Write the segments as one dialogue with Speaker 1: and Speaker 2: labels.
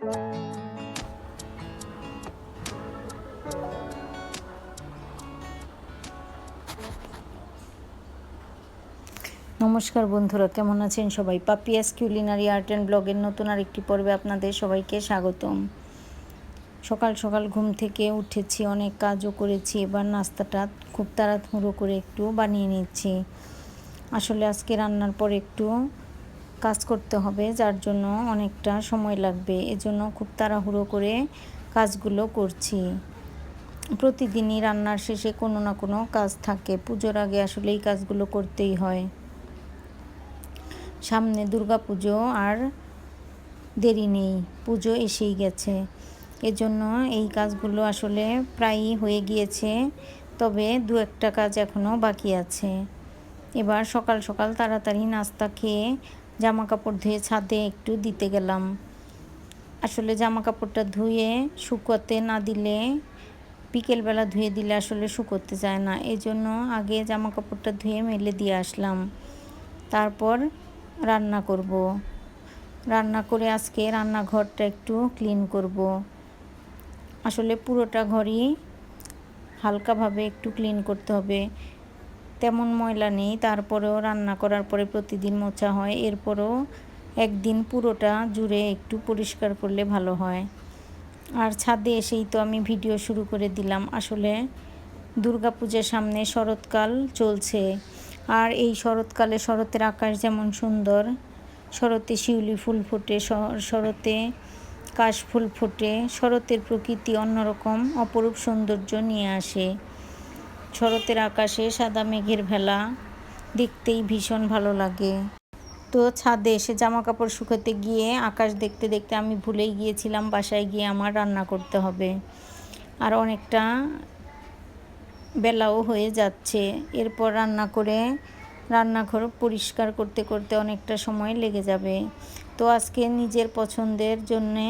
Speaker 1: নমস্কার বন্ধুরা, কেমন আছেন সবাই? পাপিয়াস কুলিনারি আর্ট অ্যান্ড ব্লগের নতুন আরেকটি পর্বে আপনাদের সবাইকে স্বাগতম। সকাল সকাল ঘুম থেকে উঠেছি, অনেক কাজও করেছি। এবার নাস্তাটা খুব তাড়াহুড়ো করে একটু বানিয়ে নিচ্ছি। আসলে আজকে রান্নার পর একটু কাজ করতে হবে, যার জন্য অনেকটা সময় লাগবে। এজন্য খুব তাড়াহুড়ো করে কাজগুলো করছি। প্রতিদিনই রান্নার শেষে কোনো না কোনো কাজ থাকে। পুজোর আগে আসলে এই কাজগুলো করতেই হয়। সামনে দুর্গাপুজো, আর দেরি নেই, পুজো এসেই গেছে। এজন্য এই কাজগুলো আসলে প্রায়ই হয়ে গিয়েছে, তবে দু একটা কাজ এখনও বাকি আছে। এবার সকাল সকাল তাড়াতাড়ি নাস্তা খেয়ে জামা কাপড় ধুয়ে ছাদে একটু দিতে গেলাম। আসলে জামা কাপড়টা ধুয়ে শুকোতে না দিলে, বিকেলবেলা ধুয়ে দিলে আসলে শুকোতে যায় না। এজন্য আগে জামা কাপড়টা ধুয়ে মেলে দিয়ে আসলাম, তারপর রান্না করব। রান্না করে আজকে রান্নাঘরটা একটু ক্লিন করব। আসলে পুরোটা ঘরই হালকাভাবে একটু ক্লিন করতে হবে। তেমন ময়লা নেই, তারপরেও রান্না করার পরে প্রতিদিন মোছা হয়। এরপরও একদিন পুরোটা জুড়ে একটু পরিষ্কার করলে ভালো হয়। আর ছাদে এসেই তো আমি ভিডিও শুরু করে দিলাম। আসলে দুর্গাপূজার সামনে শরৎকাল চলছে, আর এই শরৎকালে শরতের আকাশ যেমন সুন্দর, শরতে শিউলি ফুল ফোটে, শরতে কাশফুল ফোটে, শরতের প্রকৃতি অন্যরকম অপরূপ সৌন্দর্য নিয়ে আসে। শরতের আকাশে সাদা মেঘের ভেলা দেখতেই ভীষণ ভালো লাগে। তো ছাদে এসে জামা কাপড় শুকাতে গিয়ে আকাশ দেখতে দেখতে আমি ভুলেই গিয়েছিলাম বাসায় গিয়ে আমার রান্না করতে হবে। আর অনেকটা বেলাও হয়ে যাচ্ছে। এরপর রান্নাঘর পরিষ্কার করতে করতে অনেকটা সময় লেগে যাবে। তো আজকে নিজের পছন্দের জন্যে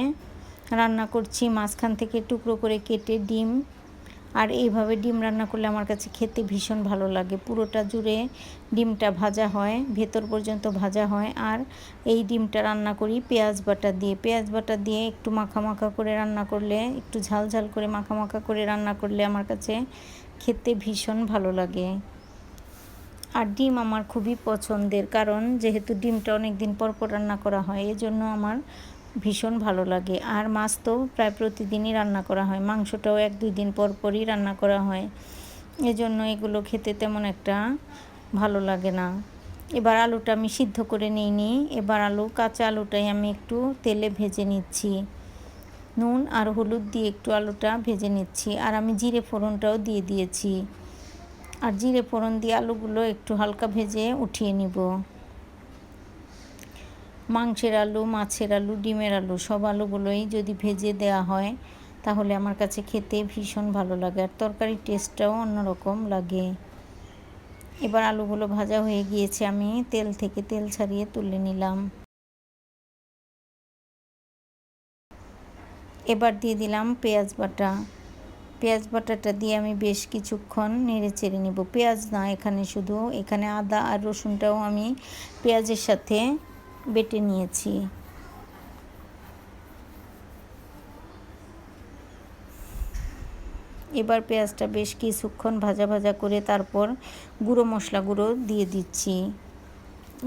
Speaker 1: রান্না করছি। মাঝখান থেকে টুকরো করে কেটে ডিম, আর এইভাবে ডিম রান্না করলে আমার কাছে খেতে ভীষণ ভালো লাগে। পুরোটা জুড়ে ডিমটা ভাজা হয়, ভেতর পর্যন্ত ভাজা হয়। আর এই ডিমটা রান্না করি পেঁয়াজ বাটা দিয়ে একটু মাখা মাখা করে রান্না করলে, একটু ঝাল ঝাল করে মাখা মাখা করে রান্না করলে আমার কাছে খেতে ভীষণ ভালো লাগে। আর ডিম আমার খুবই পছন্দের, কারণ যেহেতু ডিমটা অনেক দিন পর পর রান্না করা হয়, এজন্য আমার ভীষণ ভালো লাগে। আর মাছ তো প্রায় প্রতিদিনই রান্না করা হয়, মাংসটাও 1-2 দিন পর পরই রান্না করা হয়। এজন্য এগুলো খেতে তেমন একটা ভালো লাগে না। এবার আলুটা আমি সিদ্ধ করে নিইনি। এবার কাঁচা আলুটাই আমি একটু তেলে ভেজে নিচ্ছি। নুন আর হলুদ দিয়ে একটু আলুটা ভেজে নিচ্ছি। আর আমি জিরে ফোড়নটাও দিয়ে দিয়েছি। আর জিরে ফোড়ন দিয়ে আলুগুলো একটু হালকা ভেজে উঠিয়ে নিব। মাংসের আলু, মাছের আলু, ডিমের আলু, সব আলুগুলোই যদি ভেজে দেওয়া হয় তাহলে আমার কাছে খেতে ভীষণ ভালো লাগে, আর তরকারির টেস্টটাও অন্যরকম লাগে। এবার আলুগুলো ভাজা হয়ে গিয়েছে, আমি তেল থেকে তেল ছাড়িয়ে তুলে নিলাম। এবার দিয়ে দিলাম পেঁয়াজ বাটাটা দিয়ে আমি বেশ কিছুক্ষণ নেড়ে চেড়ে নেব। পেঁয়াজ না, এখানে আদা আর রসুনটাও আমি পেঁয়াজের সাথে বেটে নিয়েছি। এবার পেঁয়াজটা বেশ কিছুক্ষণ ভাজা ভাজা করে তারপর গুঁড়ো মশলাগুলো দিয়ে দিচ্ছি।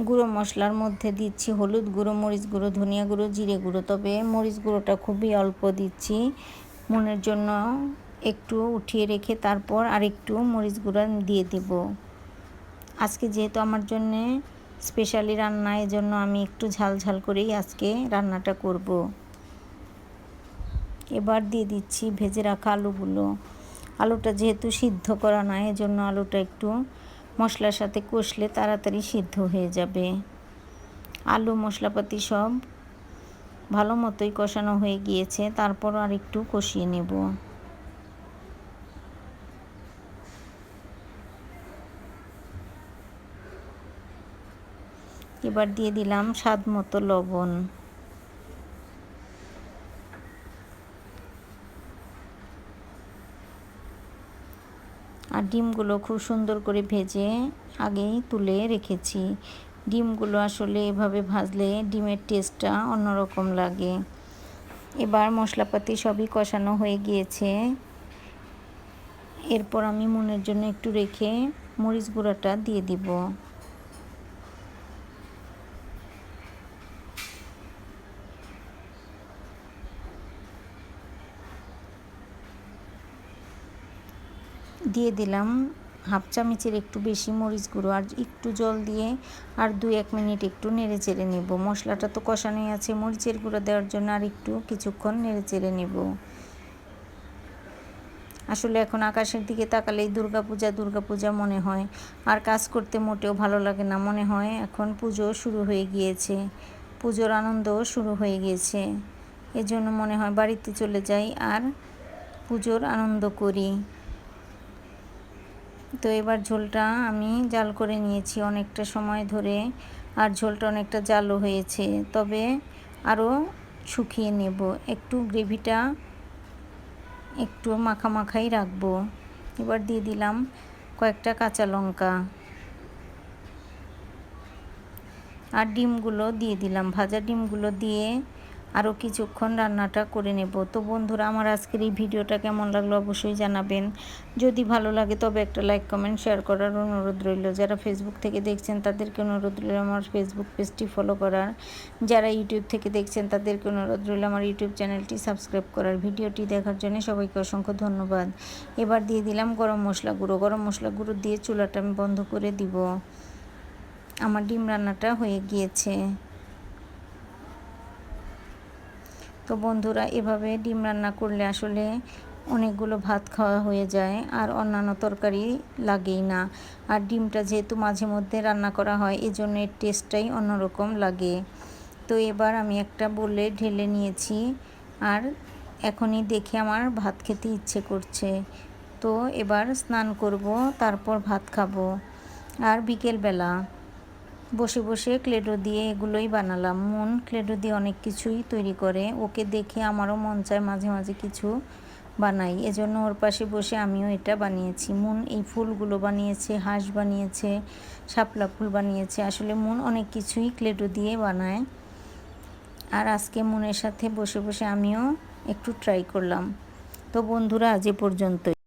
Speaker 1: গুঁড়ো মশলার মধ্যে দিচ্ছি হলুদ গুঁড়ো, মরিচ গুঁড়ো, ধনিয়া গুঁড়ো, জিরে গুঁড়ো। তবে মরিচ গুঁড়োটা খুবই অল্প দিচ্ছি, মনের জন্য একটু উঠিয়ে রেখে তারপর আরেকটু মরিচ গুঁড়ো দিয়ে দেব। আজকে যেহেতু আমার জন্যে স্পেশালি রান্না, এজন্য আমি একটু ঝাল ঝাল করেই আজকে রান্নাটা করব। এবার দিয়ে দিচ্ছি ভেজে রাখা আলুটা যেহেতু সিদ্ধ করা নয়, এজন্য আলুটা একটু মশলার সাথে কষলে তাড়াতাড়ি সিদ্ধ হয়ে যাবে। আলু মশলাপাতি সব ভালো মতোই কষানো হয়ে গিয়েছে, তারপর আর একটু কষিয়ে নেব। এবার দিয়ে দিলাম স্বাদ মতো লবণ। আর ডিমগুলো খুব সুন্দর করে ভেজে আগেই তুলে রেখেছি। ডিমগুলো আসলে এভাবে ভাজলে ডিমের টেস্টটা অন্যরকম লাগে। এবার মশলাপাতি সবই কষানো হয়ে গিয়েছে। এরপর আমি মুনের জন্য একটু রেখে মরিচ গুঁড়োটা দিয়ে দিব। দিয়ে দিলাম হাফ চামচের একটু বেশি মরিচ গুঁড়ো, আর একটু জল দিয়ে আর 2-1 মিনিট একটু নেড়ে চেড়ে নেব। মশলাটা তো কষানোই আছে, মরিচের গুঁড়ো দেওয়ার জন্য আর একটু কিছুক্ষণ নেড়ে চেড়ে নেব। আসলে এখন আকাশের দিকে তাকালেই দুর্গাপূজা মনে হয়, আর কাজ করতে মোটেও ভালো লাগে না। মনে হয় এখন পুজো শুরু হয়ে গিয়েছে, পুজোর আনন্দও শুরু হয়ে গিয়েছে। এজন্য মনে হয় বাড়িতে চলে যাই আর পুজোর আনন্দ করি। তো এবার ঝোলটা আমি জাল করে নিয়েছি অনেকটা সময় ধরে, আর ঝোলটা অনেকটা জালও হয়েছে, তবে আরও শুকিয়ে নেব। একটু গ্রেভিটা একটু মাখাই রাখবো। এবার দিয়ে দিলাম কয়েকটা কাঁচা লঙ্কা, আর ডিমগুলো দিয়ে দিলাম। ভাজা ডিমগুলো দিয়ে আরও কিছুক্ষণ রান্নাটা করে নেব। তো বন্ধুরা, আমার আজকের এই ভিডিওটা কেমন লাগলো অবশ্যই জানাবেন। যদি ভালো লাগে তবে একটা লাইক কমেন্ট শেয়ার করার অনুরোধ রইল। যারা ফেসবুক থেকে দেখছেন তাদেরকে অনুরোধ রইল আমার ফেসবুক পেজটি ফলো করার। যারা ইউটিউব থেকে দেখছেন তাদেরকে অনুরোধ রইল আমার ইউটিউব চ্যানেলটি সাবস্ক্রাইব করার। ভিডিওটি দেখার জন্য সবাইকে অসংখ্য ধন্যবাদ। এবার দিয়ে দিলাম গরম মশলা গুঁড়ো দিয়ে চুলাটা আমি বন্ধ করে দিব। আমার ডিম রান্নাটা হয়ে গিয়েছে। তো বন্ধুরা, এভাবে ডিম রান্না করলে আসলে অনেকগুলো ভাত খাওয়া হয়ে যায়, আর অন্যান্য তরকারি লাগেই না। আর ডিমটা যেহেতু মাঝে মধ্যে রান্না করা হয়, এজন্য এর টেস্টটাই অন্যরকম লাগে। তো এবার আমি একটা বলে ঢেলে নিয়েছি, আর এখনই দেখে আমার ভাত খেতে ইচ্ছে করছে। তো এবার স্নান করব, তারপর ভাত খাবো। আর বিকেলবেলা বসে বসে ক্লেডো দিয়ে এগুলোই বানালাম। মন ক্লেডো দিয়ে অনেক কিছুই তৈরি করে, ওকে দেখে আমারও মন চায় মাঝে মাঝে কিছু বানাই। এজন্য ওর পাশে বসে আমিও এটা বানিয়েছি। মন এই ফুলগুলো বানিয়েছে, হাঁস বানিয়েছে, শাপলা ফুল বানিয়েছে। আসলে মন অনেক কিছুই ক্লেডো দিয়ে বানায়, আর আজকে মনের সাথে বসে বসে আমিও একটু ট্রাই করলাম। তো বন্ধুরা, আজ এ পর্যন্তই।